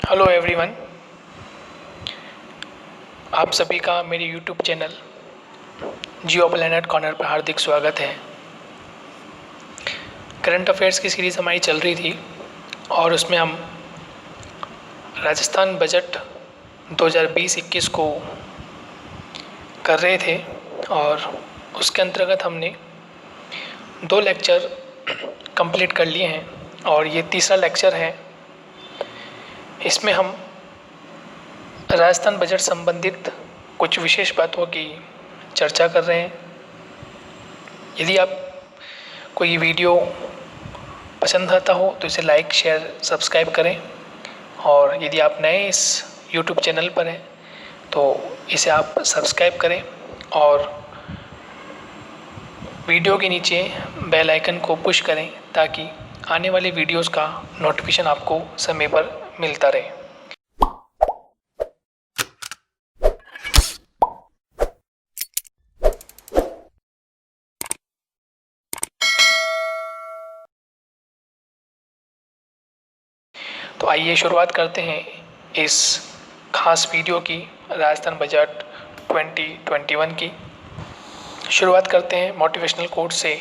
Hello everyone. आप सभी का मेरे यूट्यूब चैनल जियो प्लैनेट कॉर्नर पर हार्दिक स्वागत है। करंट अफेयर्स की सीरीज़ हमारी चल रही थी और उसमें हम राजस्थान बजट 2020-21 को कर रहे थे और उसके अंतर्गत हमने 2 लेक्चर कंप्लीट कर लिए हैं और ये तीसरा लेक्चर है। इसमें हम राजस्थान बजट संबंधित कुछ विशेष बातों की चर्चा कर रहे हैं। यदि आप कोई वीडियो पसंद आता हो तो इसे लाइक, शेयर, सब्सक्राइब करें और यदि आप नए इस यूट्यूब चैनल पर हैं तो इसे आप सब्सक्राइब करें और वीडियो के नीचे बेल आइकन को पुश करें ताकि आने वाली वीडियोस का नोटिफिकेशन आपको समय पर मिलता रहे। तो आइए शुरुआत करते हैं इस खास वीडियो की, राजस्थान बजट 2021 की। शुरुआत करते हैं मोटिवेशनल कोट से।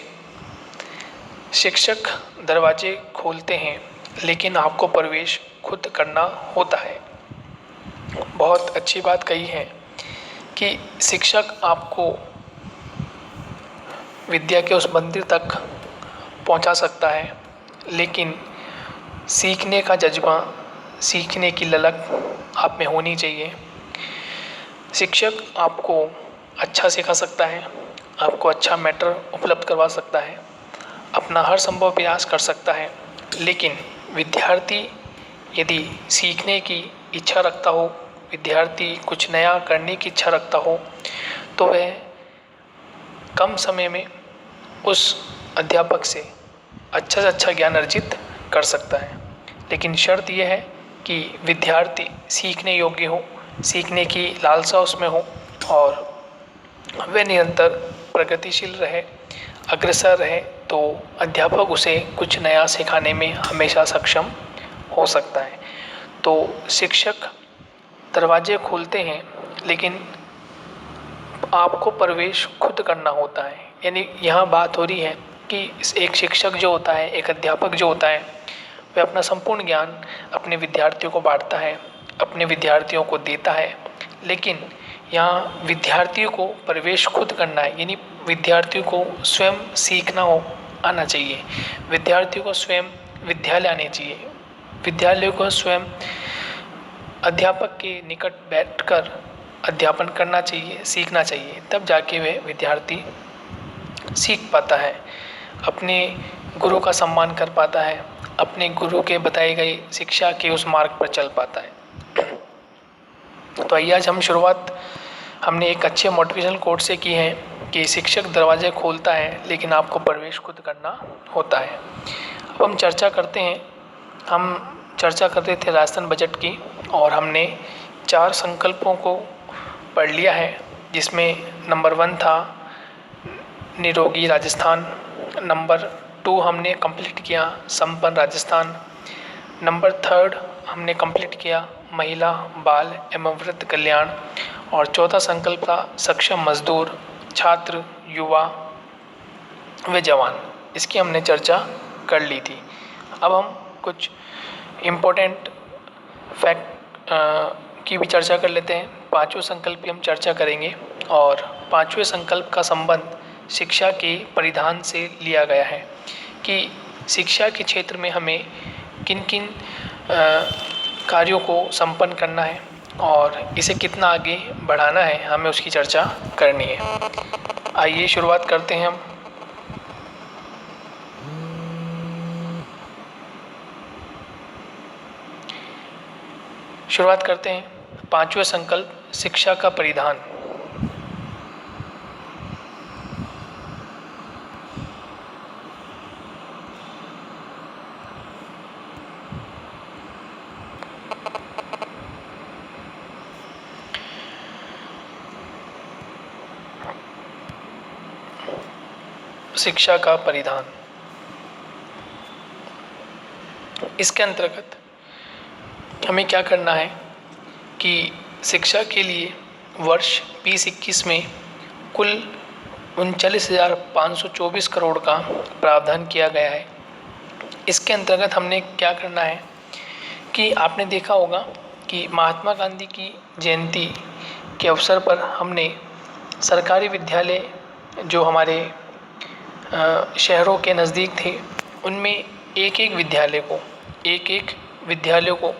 शिक्षक दरवाजे खोलते हैं लेकिन आपको प्रवेश खुद करना होता है। बहुत अच्छी बात कही है कि शिक्षक आपको विद्या के उस मंदिर तक पहुंचा सकता है, लेकिन सीखने का जज्बा, सीखने की ललक आप में होनी चाहिए। शिक्षक आपको अच्छा सिखा सकता है, आपको अच्छा मैटर उपलब्ध करवा सकता है, अपना हर संभव प्रयास कर सकता है, लेकिन विद्यार्थी यदि सीखने की इच्छा रखता हो, विद्यार्थी कुछ नया करने की इच्छा रखता हो तो वह कम समय में उस अध्यापक से अच्छा ज्ञान अर्जित कर सकता है। लेकिन शर्त यह है कि विद्यार्थी सीखने योग्य हो, सीखने की लालसा उसमें हो और वह निरंतर प्रगतिशील रहे, अग्रसर रहे, तो अध्यापक उसे कुछ नया सिखाने में हमेशा सक्षम हो सकता है। तो शिक्षक दरवाजे खोलते हैं लेकिन आपको प्रवेश खुद करना होता है। यानी यहाँ बात हो रही है कि एक शिक्षक जो होता है, एक अध्यापक जो होता है, वह अपना संपूर्ण ज्ञान अपने विद्यार्थियों को बांटता है, अपने विद्यार्थियों को देता है, लेकिन यहाँ विद्यार्थियों को प्रवेश खुद करना है। यानी विद्यार्थियों को स्वयं सीखना आना चाहिए, विद्यार्थियों को स्वयं विद्यालय आने चाहिए, विद्यालयों को स्वयं अध्यापक के निकट बैठकर अध्यापन करना चाहिए, सीखना चाहिए, तब जाके वह विद्यार्थी सीख पाता है, अपने गुरु का सम्मान कर पाता है, अपने गुरु के बताई गई शिक्षा के उस मार्ग पर चल पाता है। तो आइए आज हम शुरुआत हमने एक अच्छे मोटिवेशनल कोट से की है कि शिक्षक दरवाजे खोलता है लेकिन आपको प्रवेश खुद करना होता है। अब हम चर्चा करते हैं। हम चर्चा कर रहे थे राजस्थान बजट की और हमने 4 संकल्पों को पढ़ लिया है, जिसमें नंबर 1 था निरोगी राजस्थान, नंबर 2 हमने कंप्लीट किया संपन्न राजस्थान, नंबर 3 हमने कंप्लीट किया महिला, बाल एवं वृद्ध कल्याण और चौथा संकल्प था सक्षम मजदूर, छात्र, युवा व जवान। इसकी हमने चर्चा कर ली थी। अब हम कुछ इम्पोर्टेंट फैक्ट की भी चर्चा कर लेते हैं। 5वें संकल्प की हम चर्चा करेंगे और 5वें संकल्प का संबंध शिक्षा के परिधान से लिया गया है कि शिक्षा के क्षेत्र में हमें किन किन कार्यों को संपन्न करना है और इसे कितना आगे बढ़ाना है, हमें उसकी चर्चा करनी है। आइए शुरुआत करते हैं हम। शुरुआत करते हैं 5वें संकल्प शिक्षा का परिधान। शिक्षा का परिधान, इसके अंतर्गत हमें क्या करना है कि शिक्षा के लिए वर्ष 2021 में कुल 39,524 करोड़ का प्रावधान किया गया है। इसके अंतर्गत हमने क्या करना है कि आपने देखा होगा कि महात्मा गांधी की जयंती के अवसर पर हमने सरकारी विद्यालय जो हमारे शहरों के नज़दीक थे उनमें एक एक विद्यालय को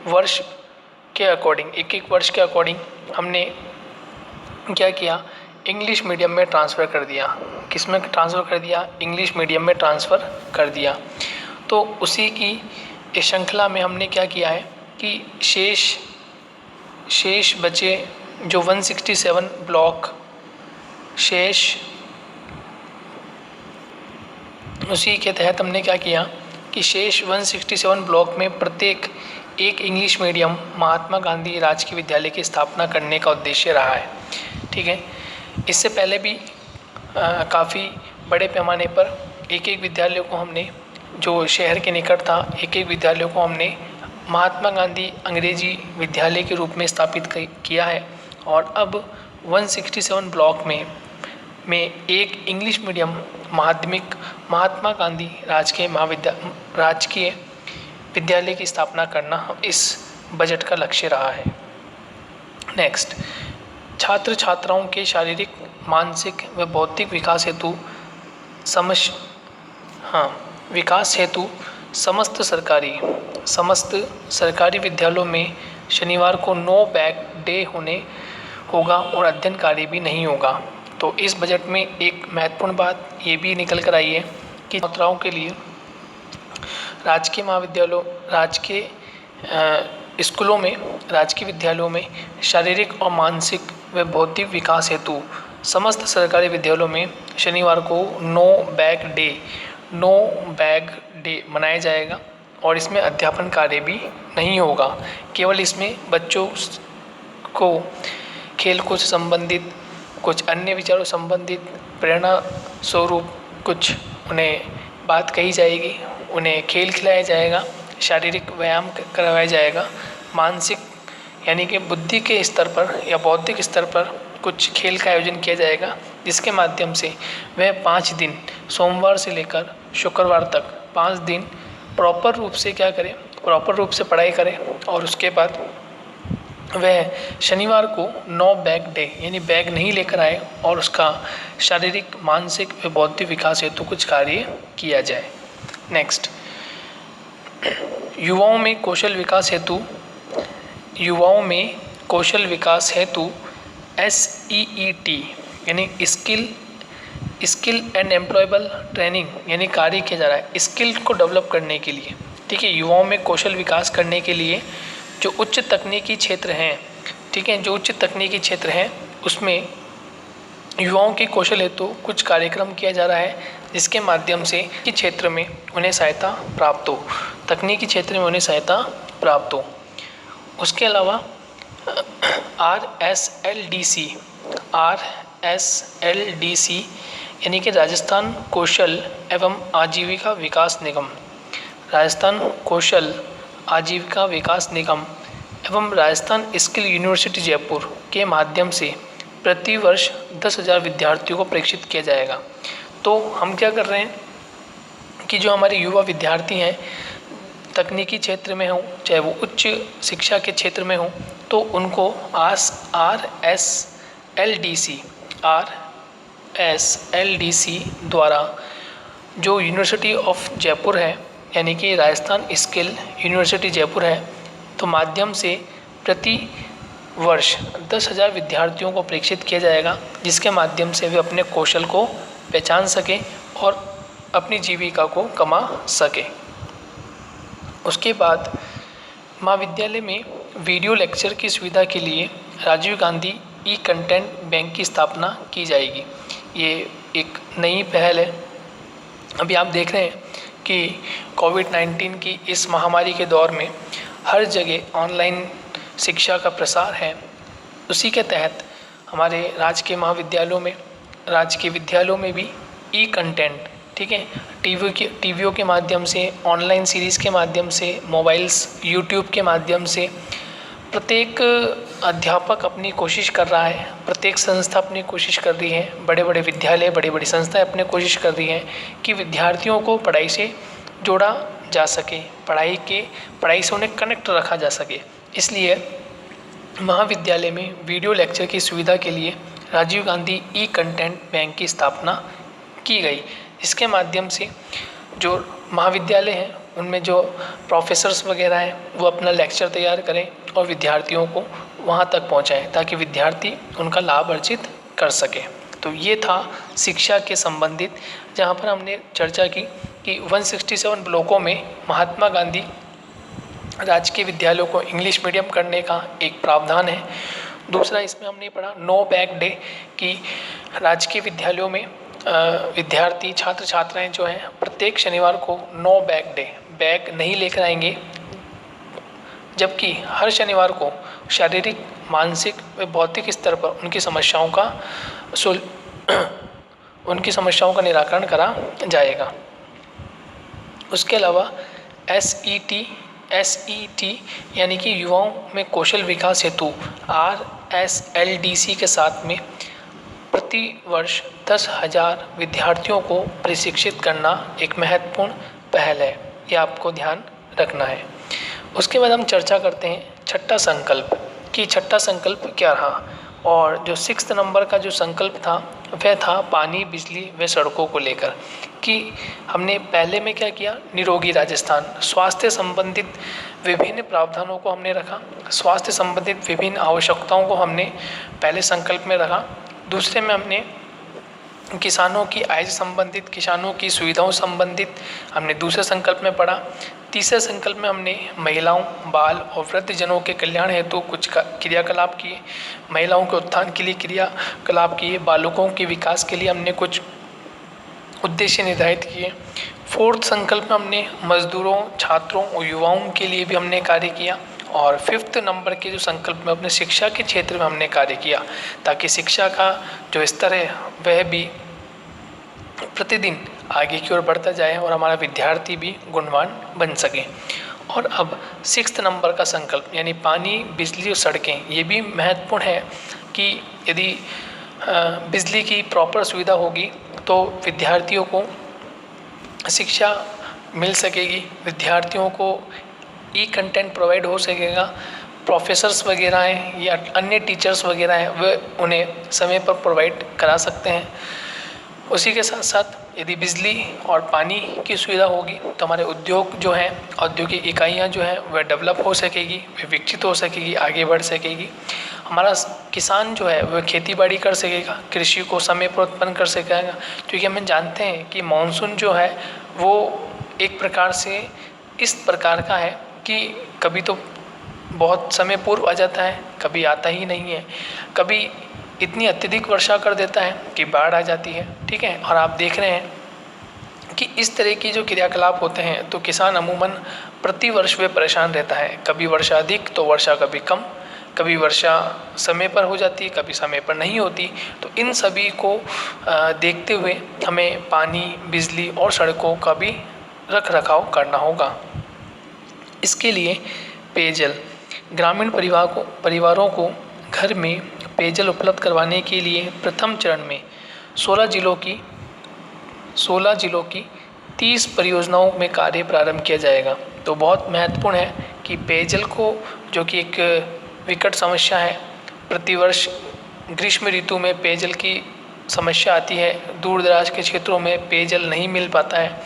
वर्ष के अकॉर्डिंग हमने क्या किया, इंग्लिश मीडियम में ट्रांसफ़र कर दिया। किस में ट्रांसफ़र कर दिया? इंग्लिश मीडियम में ट्रांसफ़र कर दिया। तो उसी की इस श्रृंखला में हमने क्या किया है कि शेष बचे जो 167 ब्लॉक उसी के तहत हमने क्या किया कि शेष 167 ब्लॉक में प्रत्येक एक इंग्लिश मीडियम महात्मा गांधी राजकीय विद्यालय की स्थापना करने का उद्देश्य रहा है। ठीक है, इससे पहले भी काफ़ी बड़े पैमाने पर एक विद्यालय को हमने, जो शहर के निकट था, एक विद्यालय को हमने महात्मा गांधी अंग्रेजी विद्यालय के रूप में स्थापित किया है। और अब 167 ब्लॉक में एक इंग्लिश मीडियम माध्यमिक महात्मा गांधी राजकीय विद्यालय की स्थापना करना इस बजट का लक्ष्य रहा है। नेक्स्ट, छात्र छात्राओं के शारीरिक, मानसिक व बौद्धिक विकास हेतु समस्त सरकारी विद्यालयों में शनिवार को नो बैग डे होगा और अध्ययन कार्य भी नहीं होगा। तो इस बजट में एक महत्वपूर्ण बात ये भी निकल कर आई है कि छात्राओं के लिए राजकीय स्कूलों में, राजकीय विद्यालयों में शारीरिक और मानसिक व बौद्धिक विकास हेतु समस्त सरकारी विद्यालयों में शनिवार को नो बैग डे मनाया जाएगा और इसमें अध्यापन कार्य भी नहीं होगा। केवल इसमें बच्चों को खेल कूद से संबंधित, कुछ अन्य विचारों संबंधित प्रेरणा स्वरूप कुछ उन्हें बात कही जाएगी, उन्हें खेल खिलाया जाएगा, शारीरिक व्यायाम करवाया जाएगा, मानसिक यानी कि बुद्धि के स्तर पर या बौद्धिक स्तर पर कुछ खेल का आयोजन किया जाएगा, जिसके माध्यम से वह 5 दिन सोमवार से लेकर शुक्रवार तक 5 दिन प्रॉपर रूप से पढ़ाई करें और उसके बाद वह शनिवार को नो बैग डे यानी बैग नहीं लेकर आए और उसका शारीरिक, मानसिक व बौद्धिक विकास हेतु कुछ कार्य किया जाए। नेक्स्ट, युवाओं में कौशल विकास हेतु SEET यानी स्किल एंड एम्प्लॉयबल ट्रेनिंग यानी कार्य किया जा रहा है स्किल को डेवलप करने के लिए। ठीक है, युवाओं में कौशल विकास करने के लिए जो उच्च तकनीकी क्षेत्र हैं, उसमें युवाओं के कौशल हेतु कुछ कार्यक्रम किया जा रहा है, जिसके माध्यम से तकनीकी क्षेत्र में उन्हें सहायता प्राप्त हो। उसके अलावा RSLDC यानी कि राजस्थान कौशल एवं आजीविका विकास निगम एवं राजस्थान स्किल यूनिवर्सिटी जयपुर के माध्यम से प्रति वर्ष 10,000 विद्यार्थियों को प्रशिक्षित किया जाएगा। तो हम क्या कर रहे हैं कि जो हमारे युवा विद्यार्थी हैं, तकनीकी क्षेत्र में हों चाहे वो उच्च शिक्षा के क्षेत्र में हों, तो उनको RSLDC द्वारा जो यूनिवर्सिटी ऑफ जयपुर है यानी कि राजस्थान स्किल यूनिवर्सिटी जयपुर है, तो माध्यम से प्रति वर्ष 10,000 विद्यार्थियों को प्रशिक्षित किया जाएगा, जिसके माध्यम से वे अपने कौशल को पहचान सकें और अपनी जीविका को कमा सकें। उसके बाद महाविद्यालय में वीडियो लेक्चर की सुविधा के लिए राजीव गांधी कंटेंट बैंक की स्थापना की जाएगी। ये एक नई पहल है। अभी आप देख रहे हैं कि कोविड-19 की इस महामारी के दौर में हर जगह ऑनलाइन शिक्षा का प्रसार है। उसी के तहत हमारे राजकीय विद्यालयों में भी कंटेंट, ठीक है। टीवियों के माध्यम से, ऑनलाइन सीरीज़ के माध्यम से, मोबाइल्स, यूट्यूब के माध्यम से प्रत्येक अध्यापक अपनी कोशिश कर रहा है, प्रत्येक संस्था अपनी कोशिश कर रही है, बड़े बड़े विद्यालय, बड़ी बड़ी संस्थाएं अपनी कोशिश कर रही हैं कि विद्यार्थियों को पढ़ाई से जोड़ा जा सके, पढ़ाई से उन्हें कनेक्ट रखा जा सके। इसलिए महाविद्यालय में वीडियो लेक्चर की सुविधा के लिए राजीव गांधी ई कंटेंट बैंक की स्थापना की गई। इसके माध्यम से जो महाविद्यालय हैं उनमें जो प्रोफेसर्स वगैरह हैं वो अपना लेक्चर तैयार करें और विद्यार्थियों को वहाँ तक पहुँचाएं ताकि विद्यार्थी उनका लाभ अर्जित कर सके। तो ये था शिक्षा के संबंधित, जहाँ पर हमने चर्चा की कि 167 ब्लॉकों में महात्मा गांधी राजकीय विद्यालयों को इंग्लिश मीडियम करने का एक प्रावधान है। दूसरा इसमें हमने पढ़ा नो बैग डे कि राजकीय विद्यालयों में विद्यार्थी छात्र छात्राएं जो हैं प्रत्येक शनिवार को नो बैग डे, बैग नहीं लेकर आएंगे, जबकि हर शनिवार को शारीरिक, मानसिक व भौतिक स्तर पर उनकी समस्याओं का निराकरण करा जाएगा। उसके अलावा SET यानी कि युवाओं में कौशल विकास हेतु RSLDC के साथ में प्रति वर्ष 10,000 विद्यार्थियों को प्रशिक्षित करना एक महत्वपूर्ण पहल है, ये आपको ध्यान रखना है। उसके बाद हम चर्चा करते हैं छठा संकल्प कि छठा संकल्प क्या रहा, और जो 6 नंबर का जो संकल्प था वह था पानी, बिजली व सड़कों को लेकर कि हमने पहले में क्या किया, निरोगी राजस्थान, स्वास्थ्य संबंधित विभिन्न प्रावधानों को हमने रखा, स्वास्थ्य संबंधित विभिन्न आवश्यकताओं को हमने पहले संकल्प में रखा। दूसरे में हमने किसानों की आय से संबंधित, किसानों की सुविधाओं संबंधित हमने दूसरे संकल्प में पढ़ा। तीसरे संकल्प में हमने महिलाओं, बाल और वृद्धजनों के कल्याण हेतु कुछ क्रियाकलाप किए, महिलाओं के उत्थान के लिए क्रियाकलाप किए, बालकों के विकास के लिए हमने कुछ उद्देश्य निर्धारित किए। फोर्थ संकल्प में हमने मजदूरों, छात्रों और युवाओं के लिए भी हमने कार्य किया। और 5th नंबर के जो संकल्प में अपने शिक्षा के क्षेत्र में हमने कार्य किया ताकि शिक्षा का जो स्तर है वह भी प्रतिदिन आगे की ओर बढ़ता जाए और हमारा विद्यार्थी भी गुणवान बन सके। और अब 6th नंबर का संकल्प यानी पानी, बिजली और सड़कें, ये भी महत्वपूर्ण है कि यदि बिजली की प्रॉपर सुविधा होगी तो विद्यार्थियों को शिक्षा मिल सकेगी, विद्यार्थियों को ई कंटेंट प्रोवाइड हो सकेगा, प्रोफेसर्स वगैरह हैं या अन्य टीचर्स वगैरह हैं वह उन्हें समय पर प्रोवाइड करा सकते हैं। उसी के साथ साथ यदि बिजली और पानी की सुविधा होगी तो हमारे उद्योग जो हैं, औद्योगिक इकाइयाँ जो हैं वह डेवलप हो सकेगी, वह विकसित हो सकेगी, आगे बढ़ सकेगी। हमारा किसान जो है वह खेती बाड़ी कर सकेगा, कृषि को समय पर उत्पन्न कर सकेगा, क्योंकि हम जानते हैं कि मानसून जो है वो एक प्रकार से इस प्रकार का है कि कभी तो बहुत समय पूर्व आ जाता है, कभी आता ही नहीं है, कभी इतनी अत्यधिक वर्षा कर देता है कि बाढ़ आ जाती है, ठीक है। और आप देख रहे हैं कि इस तरह की जो क्रियाकलाप होते हैं तो किसान अमूमन प्रति वर्ष वे परेशान रहता है, कभी वर्षा अधिक तो वर्षा कभी कम, कभी वर्षा समय पर हो जाती है, कभी समय पर नहीं होती। तो इन सभी को देखते हुए हमें पानी, बिजली और सड़कों का भी रख रखाव करना होगा। इसके लिए पेयजल, ग्रामीण परिवारों को घर में पेयजल उपलब्ध करवाने के लिए प्रथम चरण में 16 जिलों की 30 परियोजनाओं में कार्य प्रारंभ किया जाएगा। तो बहुत महत्वपूर्ण है कि पेयजल को, जो कि एक विकट समस्या है, प्रतिवर्ष ग्रीष्म ऋतु में पेयजल की समस्या आती है, दूर दराज के क्षेत्रों में पेयजल नहीं मिल पाता है,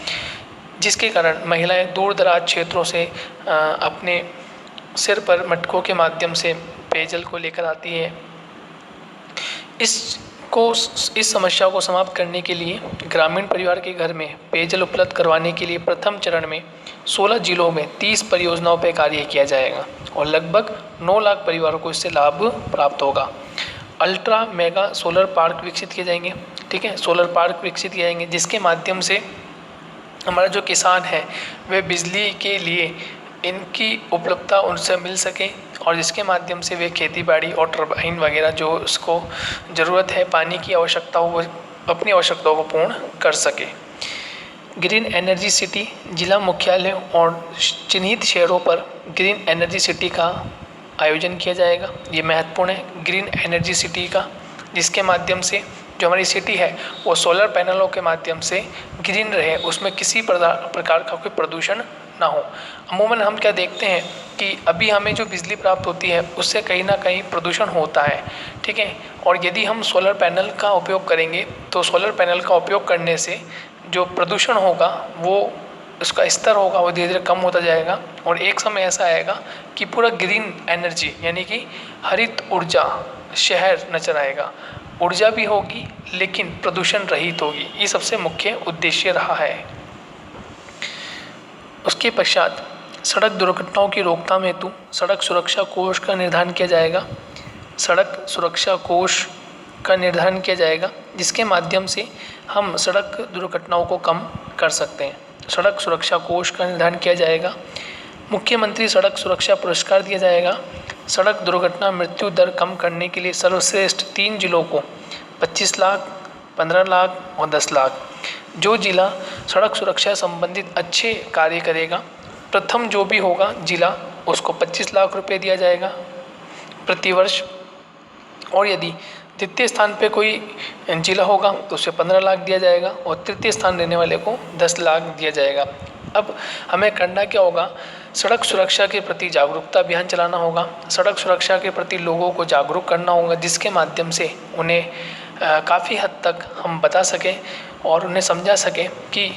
जिसके कारण महिलाएं दूर दराज क्षेत्रों से अपने सिर पर मटकों के माध्यम से पेयजल को लेकर आती है। इस समस्या को समाप्त करने के लिए ग्रामीण परिवार के घर में पेयजल उपलब्ध करवाने के लिए प्रथम चरण में 16 जिलों में 30 परियोजनाओं पर कार्य किया जाएगा और लगभग 9 लाख परिवारों को इससे लाभ प्राप्त होगा। अल्ट्रा मेगा सोलर पार्क विकसित किए जाएंगे, ठीक है, सोलर पार्क विकसित किए जाएंगे जिसके माध्यम से हमारा जो किसान है वे बिजली के लिए इनकी उपलब्धता उनसे मिल सके और जिसके माध्यम से वे खेती बाड़ी और टरबाइन वगैरह जो उसको ज़रूरत है पानी की आवश्यकता हो, वो अपनी आवश्यकताओं को पूर्ण कर सके। ग्रीन एनर्जी सिटी जिला मुख्यालय और चिन्हित शहरों पर ग्रीन एनर्जी सिटी का आयोजन किया जाएगा। ये महत्वपूर्ण है ग्रीन एनर्जी सिटी का, जिसके माध्यम से जो हमारी सिटी है वो सोलर पैनलों के माध्यम से ग्रीन रहे, उसमें किसी प्रकार का कोई प्रदूषण ना हो। अमूमन हम क्या देखते हैं कि अभी हमें जो बिजली प्राप्त होती है उससे कहीं ना कहीं प्रदूषण होता है, ठीक है। और यदि हम सोलर पैनल का उपयोग करेंगे तो सोलर पैनल का उपयोग करने से जो प्रदूषण होगा वो उसका स्तर होगा वो धीरे धीरे कम होता जाएगा और एक समय ऐसा आएगा कि पूरा ग्रीन एनर्जी यानी कि हरित ऊर्जा शहर नजर आएगा। ऊर्जा भी होगी लेकिन प्रदूषण रहित होगी। ये सबसे मुख्य उद्देश्य रहा है। उसके पश्चात सड़क दुर्घटनाओं की रोकथाम हेतु सड़क सुरक्षा कोष का निर्धारण किया जाएगा। सड़क सुरक्षा कोष का निर्धारण किया जाएगा जिसके माध्यम से हम सड़क दुर्घटनाओं को कम कर सकते हैं। सड़क सुरक्षा कोष का निर्धारण किया जाएगा। मुख्यमंत्री सड़क सुरक्षा पुरस्कार दिया जाएगा। सड़क दुर्घटना मृत्यु दर कम करने के लिए सर्वश्रेष्ठ 3 जिलों को 25 लाख, 15 लाख और 10 लाख। जो जिला सड़क सुरक्षा संबंधित अच्छे कार्य करेगा, प्रथम जो भी होगा जिला, उसको 25 लाख रुपए दिया जाएगा प्रतिवर्ष। और यदि द्वितीय स्थान पे कोई जिला होगा तो उसे 15 लाख दिया जाएगा और तृतीय स्थान लेने वाले को 10 लाख दिया जाएगा। अब हमें करना क्या होगा, सड़क सुरक्षा के प्रति जागरूकता अभियान चलाना होगा। सड़क सुरक्षा के प्रति लोगों को जागरूक करना होगा जिसके माध्यम से उन्हें काफ़ी हद तक हम बता सकें और उन्हें समझा सकें कि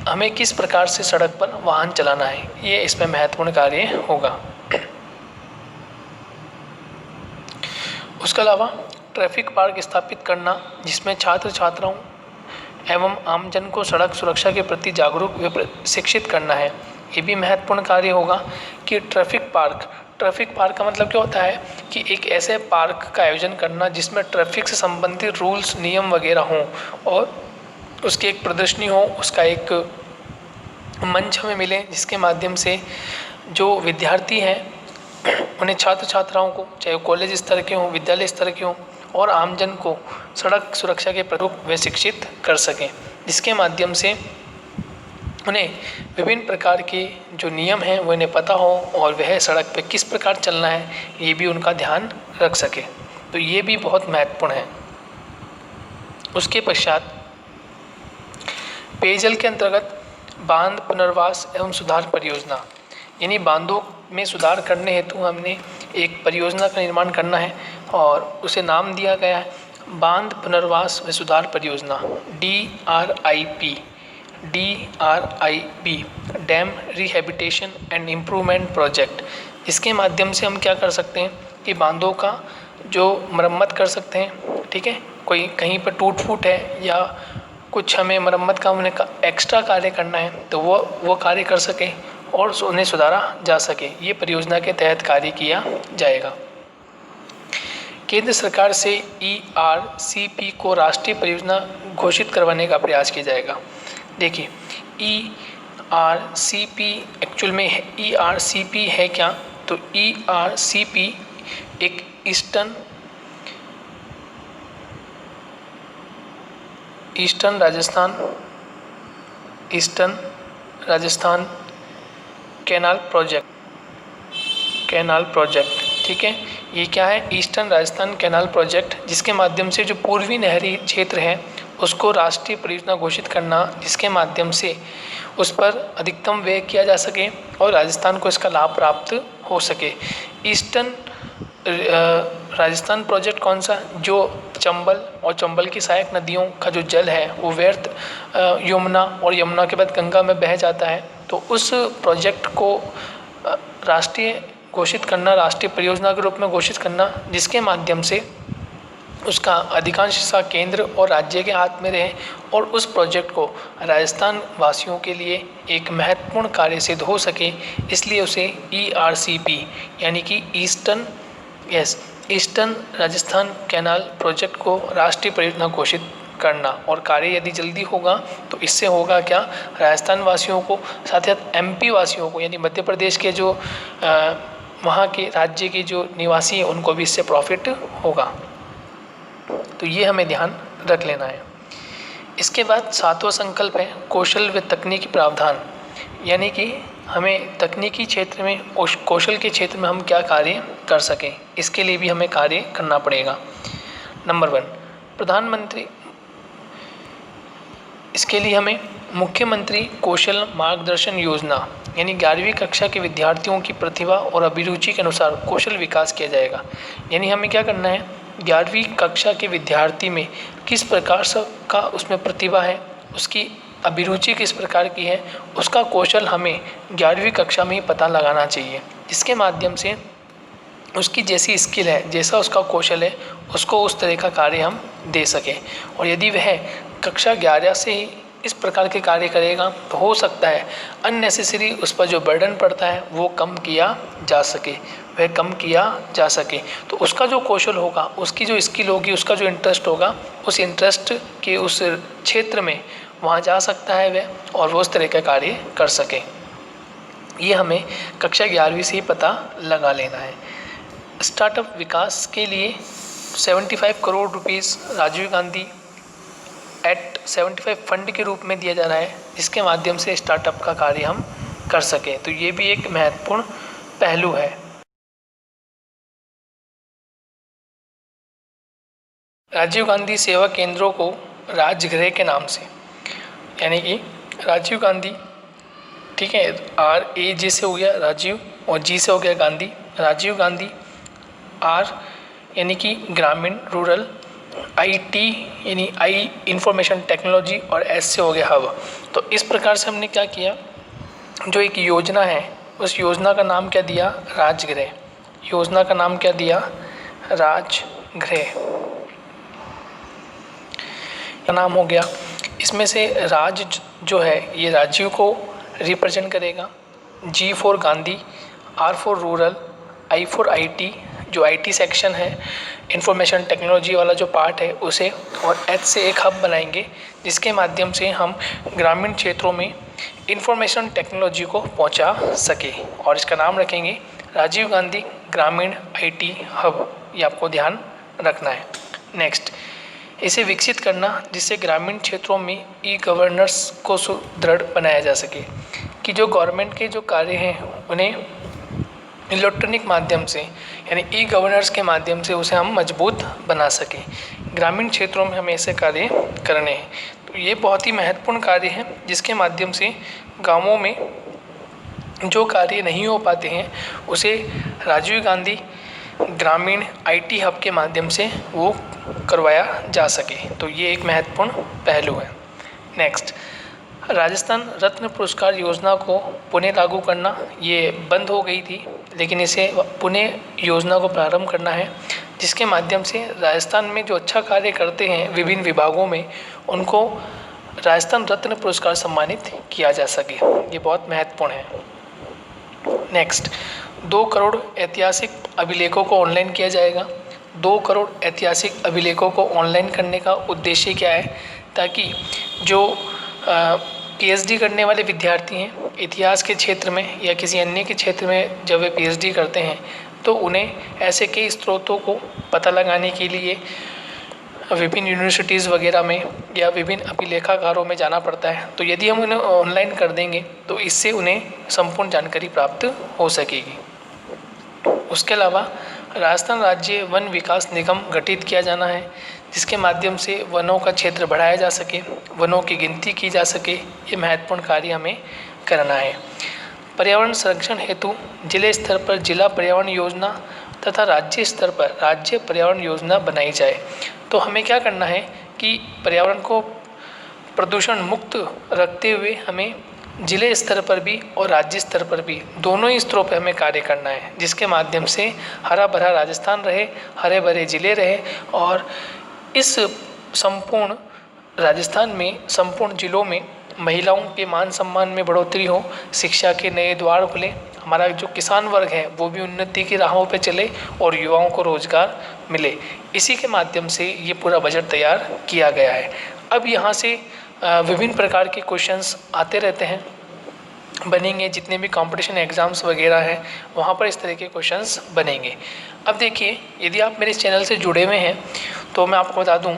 हमें किस प्रकार से सड़क पर वाहन चलाना है। ये इसमें महत्वपूर्ण कार्य होगा। उसके अलावा ट्रैफिक पार्क स्थापित करना जिसमें छात्र छात्राओं एवं आमजन को सड़क सुरक्षा के प्रति जागरूक व शिक्षित करना है। ये भी महत्वपूर्ण कार्य होगा कि ट्रैफिक पार्क का मतलब क्या होता है कि एक ऐसे पार्क का आयोजन करना जिसमें ट्रैफिक से संबंधित रूल्स नियम वगैरह हों और उसकी एक प्रदर्शनी हो, उसका एक मंच हमें मिले जिसके माध्यम से जो विद्यार्थी हैं उन्हें छात्र छात्राओं को, चाहे कॉलेज स्तर के हों, विद्यालय स्तर के हों, और आमजन को सड़क सुरक्षा के प्रति वे शिक्षित कर सकें, जिसके माध्यम से उन्हें विभिन्न प्रकार के जो नियम हैं वो इन्हें पता हो और वह सड़क पे किस प्रकार चलना है ये भी उनका ध्यान रख सके। तो ये भी बहुत महत्वपूर्ण है। उसके पश्चात पेयजल के अंतर्गत बांध पुनर्वास एवं सुधार परियोजना, यानी बांधों में सुधार करने हेतु हमने एक परियोजना का निर्माण करना है और उसे नाम दिया गया है बांध पुनर्वास व सुधार परियोजना, DRIP, dam rehabilitation and improvement project. इसके माध्यम से हम क्या कर सकते हैं कि बांधों का जो मरम्मत कर सकते हैं, ठीक है। कोई कहीं पर टूट फूट है या कुछ हमें मरम्मत का उन्हें एक्स्ट्रा कार्य करना है तो वो कार्य कर सके और उन्हें सुधारा जा सके। ये परियोजना के तहत कार्य किया जाएगा। केंद्र सरकार से ERCP को राष्ट्रीय परियोजना घोषित करवाने का प्रयास किया जाएगा। देखिए ERCP एक्चुअल में ERCP है क्या, तो ERCP एक ईस्टर्न राजस्थान कैनाल प्रोजेक्ट, ठीक है। ये क्या है, ईस्टर्न राजस्थान कैनाल प्रोजेक्ट, जिसके माध्यम से जो पूर्वी नहरी क्षेत्र है उसको राष्ट्रीय परियोजना घोषित करना, जिसके माध्यम से उस पर अधिकतम व्यय किया जा सके और राजस्थान को इसका लाभ प्राप्त हो सके। ईस्टर्न राजस्थान प्रोजेक्ट कौन सा, जो चंबल और चंबल की सहायक नदियों का जो जल है वो व्यर्थ यमुना और यमुना के बाद गंगा में बह जाता है, तो उस प्रोजेक्ट को राष्ट्रीय घोषित करना, राष्ट्रीय परियोजना के रूप में घोषित करना, जिसके माध्यम से उसका अधिकांश हिस्सा केंद्र और राज्य के हाथ में रहे और उस प्रोजेक्ट को राजस्थान वासियों के लिए एक महत्वपूर्ण कार्य सिद्ध हो सके। इसलिए उसे ERCP यानी कि ईस्टर्न राजस्थान कैनाल प्रोजेक्ट को राष्ट्रीय परियोजना घोषित करना, और कार्य यदि जल्दी होगा तो इससे होगा क्या, राजस्थान वासियों को साथ ही साथ MP वासियों को यानी मध्य प्रदेश के जो वहाँ के राज्य के जो निवासी हैं उनको भी इससे प्रॉफिट होगा। तो ये हमें ध्यान रख लेना है। इसके बाद 7वां संकल्प है कौशल व तकनीकी प्रावधान, यानी कि हमें तकनीकी क्षेत्र में और कौशल के क्षेत्र में हम क्या कार्य कर सकें, इसके लिए भी हमें कार्य करना पड़ेगा। नंबर 1 प्रधानमंत्री, इसके लिए हमें मुख्यमंत्री कौशल मार्गदर्शन योजना, यानी 11वीं कक्षा के विद्यार्थियों की प्रतिभा और अभिरुचि के अनुसार कौशल विकास किया जाएगा। यानी हमें क्या करना है, 11वीं कक्षा के विद्यार्थी में किस प्रकार का उसमें प्रतिभा है, उसकी अभिरुचि किस प्रकार की है, उसका कौशल हमें 11वीं कक्षा में ही पता लगाना चाहिए, जिसके माध्यम से उसकी जैसी स्किल है, जैसा उसका कौशल है, उसको उस तरह का कार्य हम दे सकें। और यदि वह कक्षा 11 से ही इस प्रकार के कार्य करेगा तो हो सकता है अननेसेसरी उस पर जो बर्डन पड़ता है वो कम किया जा सके, वह कम किया जा सके। तो उसका जो कौशल होगा, उसकी जो स्किल होगी, उसका जो इंटरेस्ट होगा, उस इंटरेस्ट के उस क्षेत्र में वहाँ जा सकता है वह, और वो उस तरह का कार्य कर सके। ये हमें कक्षा 11वीं से ही पता लगा लेना है। स्टार्टअप विकास के लिए 75 crore rupees Rajiv Gandhi at 75 fund के रूप में दिया जा रहा है, जिसके माध्यम से स्टार्टअप का कार्य हम कर सकें। तो ये भी एक महत्वपूर्ण पहलू है। राजीव गांधी सेवा केंद्रों को राजगृह के नाम से, यानी कि राजीव गांधी, ठीक है, RAG से हो गया राजीव और G से हो गया गांधी, राजीव गांधी, R यानी कि ग्रामीण रूरल, IT यानी आई इंफॉर्मेशन टेक्नोलॉजी और S से हो गया हब। तो इस प्रकार से हमने क्या किया, जो एक योजना है उस योजना का नाम क्या दिया, राजगृह। योजना का नाम क्या दिया, राजगृह का नाम हो गया। इसमें से राज जो है ये राजीव को रिप्रेजेंट करेगा, G for Gandhi, R for rural, I for IT, जो IT सेक्शन है, इंफॉर्मेशन टेक्नोलॉजी वाला जो पार्ट है उसे, और H से एक हब बनाएंगे जिसके माध्यम से हम ग्रामीण क्षेत्रों में इंफॉर्मेशन टेक्नोलॉजी को पहुंचा सके, और इसका नाम रखेंगे राजीव गांधी ग्रामीण IT हब। ये आपको ध्यान रखना है। नेक्स्ट, इसे विकसित करना जिससे ग्रामीण क्षेत्रों में ई-गवर्नेंस को सुदृढ़ बनाया जा सके, कि जो गवर्नमेंट के जो कार्य हैं उन्हें इलेक्ट्रॉनिक माध्यम से, यानी ई-गवर्नेंस के माध्यम से उसे हम मजबूत बना सकें। ग्रामीण क्षेत्रों में हमें ऐसे कार्य करने हैं। तो ये बहुत ही महत्वपूर्ण कार्य है, जिसके माध्यम से गांवों में जो कार्य नहीं हो पाते हैं उसे राजीव गांधी ग्रामीण IT हब के माध्यम से वो करवाया जा सके। तो ये एक महत्वपूर्ण पहलू है। नेक्स्ट, राजस्थान रत्न पुरस्कार योजना को पुनः लागू करना, ये बंद हो गई थी, लेकिन इसे पुनः योजना को प्रारंभ करना है, जिसके माध्यम से राजस्थान में जो अच्छा कार्य करते हैं विभिन्न विभागों में, उनको राजस्थान रत्न पुरस्कार सम्मानित किया जा सके। ये बहुत महत्वपूर्ण है। नेक्स्ट, 2 करोड़ ऐतिहासिक अभिलेखों को ऑनलाइन किया जाएगा। 2 करोड़ ऐतिहासिक अभिलेखों को ऑनलाइन करने का उद्देश्य क्या है, ताकि जो PhD करने वाले विद्यार्थी हैं इतिहास के क्षेत्र में या किसी अन्य के क्षेत्र में, जब वे PhD करते हैं तो उन्हें ऐसे कई स्रोतों को पता लगाने के लिए विभिन्न यूनिवर्सिटीज़ वगैरह में या विभिन्न अभिलेखागारों में जाना पड़ता है। तो यदि हम उन्हें ऑनलाइन कर देंगे तो इससे उन्हें संपूर्ण जानकारी प्राप्त हो सकेगी। उसके अलावा राजस्थान राज्य वन विकास निगम गठित किया जाना है, जिसके माध्यम से वनों का क्षेत्र बढ़ाया जा सके, वनों की गिनती की जा सके। ये महत्वपूर्ण कार्य हमें करना है। पर्यावरण संरक्षण हेतु जिले स्तर पर जिला पर्यावरण योजना तथा राज्य स्तर पर राज्य पर्यावरण योजना बनाई जाए। तो हमें क्या करना है कि पर्यावरण को प्रदूषण मुक्त रखते हुए हमें जिले स्तर पर भी और राज्य स्तर पर भी, दोनों ही स्तरों पर हमें कार्य करना है, जिसके माध्यम से हरा भरा राजस्थान रहे, हरे भरे जिले रहे, और इस संपूर्ण राजस्थान में संपूर्ण जिलों में महिलाओं के मान सम्मान में बढ़ोतरी हो, शिक्षा के नए द्वार खुले, हमारा जो किसान वर्ग है वो भी उन्नति की राहों पे चले और युवाओं को रोजगार मिले। इसी के माध्यम से ये पूरा बजट तैयार किया गया है। अब यहाँ से विभिन्न प्रकार के क्वेश्चंस आते रहते हैं, बनेंगे, जितने भी कंपटीशन एग्ज़ाम्स वगैरह हैं वहाँ पर इस तरह के क्वेश्चंस बनेंगे। अब देखिए, यदि आप मेरे इस चैनल से जुड़े हुए हैं तो मैं आपको बता दूं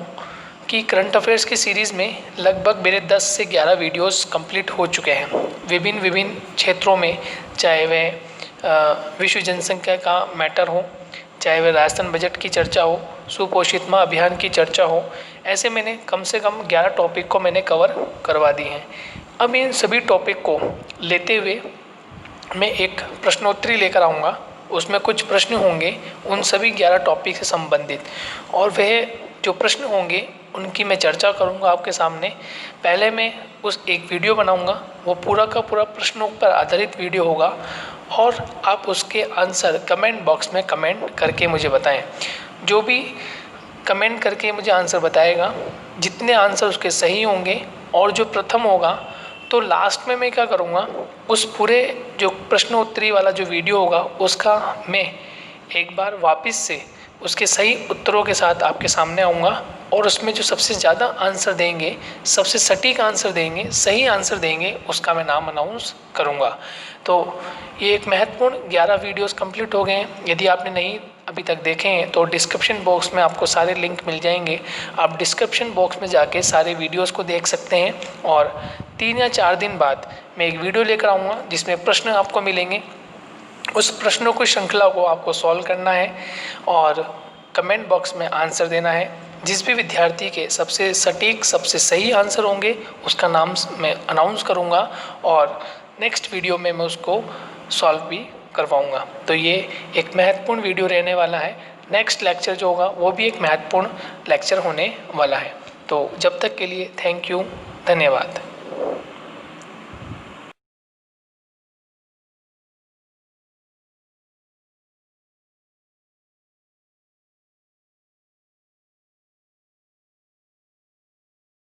कि करंट अफेयर्स की सीरीज़ में लगभग मेरे 10 से 11 वीडियोस कंप्लीट हो चुके हैं विभिन्न क्षेत्रों में, चाहे वह विश्व जनसंख्या का मैटर हो, चाहे वह राजस्थान बजट की चर्चा हो, सुपोषित माह अभियान की चर्चा हो। ऐसे मैंने कम से कम 11 टॉपिक को मैंने कवर करवा दी हैं। अब इन सभी टॉपिक को लेते हुए मैं एक प्रश्नोत्तरी लेकर आऊँगा। उसमें कुछ प्रश्न होंगे उन सभी 11 टॉपिक से संबंधित, और वह जो प्रश्न होंगे उनकी मैं चर्चा करूंगा आपके सामने। पहले मैं उस एक वीडियो बनाऊंगा, वो पूरा का पूरा प्रश्नों पर आधारित वीडियो होगा, और आप उसके आंसर कमेंट बॉक्स में कमेंट करके मुझे बताएं। जो भी कमेंट करके मुझे आंसर बताएगा, जितने आंसर उसके सही होंगे और जो प्रथम होगा, तो लास्ट में मैं क्या करूँगा, उस पूरे जो प्रश्नोत्तरी वाला जो वीडियो होगा उसका मैं एक बार वापस से उसके सही उत्तरों के साथ आपके सामने आऊँगा, और उसमें जो सबसे ज़्यादा आंसर देंगे, सबसे सटीक आंसर देंगे, सही आंसर देंगे, उसका मैं नाम अनाउंस करूँगा। तो ये एक महत्वपूर्ण 11 वीडियोस कंप्लीट हो गए हैं। यदि आपने नहीं अभी तक देखे हैं तो डिस्क्रिप्शन बॉक्स में आपको सारे लिंक मिल जाएंगे। आप डिस्क्रिप्शन बॉक्स में जाके सारे वीडियोस को देख सकते हैं, और 3 या 4 दिन बाद मैं एक वीडियो लेकर आऊँगा जिसमें प्रश्न आपको मिलेंगे। उस प्रश्नों को श्रृंखला को आपको सॉल्व करना है और कमेंट बॉक्स में आंसर देना है। जिस भी विद्यार्थी के सबसे सटीक, सबसे सही आंसर होंगे उसका नाम मैं अनाउंस करूँगा, और नेक्स्ट वीडियो में मैं उसको सॉल्व भी करवाऊँगा। तो ये एक महत्वपूर्ण वीडियो रहने वाला है। नेक्स्ट लेक्चर जो होगा वो भी एक महत्वपूर्ण लेक्चर होने वाला है। तो जब तक के लिए थैंक यू, धन्यवाद।